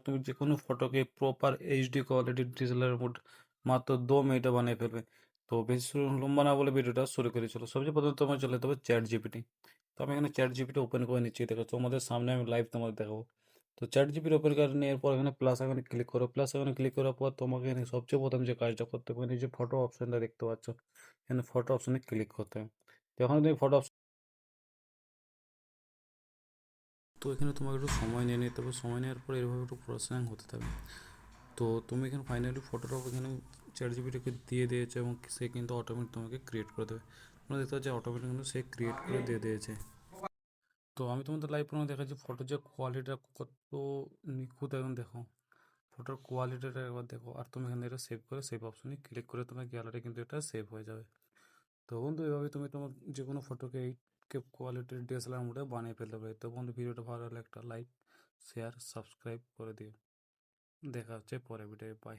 তুমি যে কোনো ফটোকে প্রপার এইচডি কোয়ালিটির ডিএসএলআর মোড মাত্র 2 মিনিটে বানিয়ে ফেলবে। তো বেশি লম্বা না বলে ভিডিওটা শুরু করে চলো। সবচেয়ে প্রথমে তোমার চলে যেতে হবে চ্যাট জিপিটি। তো আমি এখানে চ্যাট জিপিটি ওপেন করে নিচ্ছি, দেখো তোমাদের সামনে আমি লাইভ তোমাদের দেখাবো। তো চ্যাট জিপিটি ওপেন করে নেওয়ার পর এখানে প্লাস আইকনে ক্লিক করো। প্লাস আইকনে ক্লিক করার পর তোমাকে এখানে সবচেয়ে প্রথম যে কাজটা করতে হবে, যে ফটো অপশনটা দেখতে পাচ্ছ, এখানে ফটো অপশনে ক্লিক করতে হবে। যখন তুমি ফটো, তো এখানে তোমাকে একটু সময় নিয়ে নিতে হবে। সময় নেওয়ার পর এভাবে একটু প্রসেসিং হতে থাকবে। তো তুমি এখানে ফাইনালি ফটোটা এখানে চ্যাট জিপিটিকে দিয়ে দিয়েছে এবং সে কিন্তু অটোমেটিক তোমাকে ক্রিয়েট করে দেবে। তোমরা দেখতে পাচ্ছ অটোমেটিক কিন্তু সে ক্রিয়েট করে দিয়ে দিয়েছে। তো আমি তোমাদের লাইভ প্রমাণ দেখাচ্ছি ফটোর যে কোয়ালিটিটা কত নিখুঁত, এখন দেখো ফটোর কোয়ালিটিটা একবার দেখো। আর তুমি এখানে এটা সেভ করে সেভ অপশনে ক্লিক করে তোমার গ্যালারি কিন্তু এটা সেভ হয়ে যাবে। তো বন্ধু এভাবে তুমি তোমার যে কোনো ফটোকে এই কোয়ালিটির ডিএসএলআর মোডে বানিয়ে ফেলতে পারবে। তো বন্ধু ভিডিওটা ভালো লাগলে একটা লাইক, শেয়ার, সাবস্ক্রাইব করে দিও। দেখা হচ্ছে পরে ভিডিও, বাই।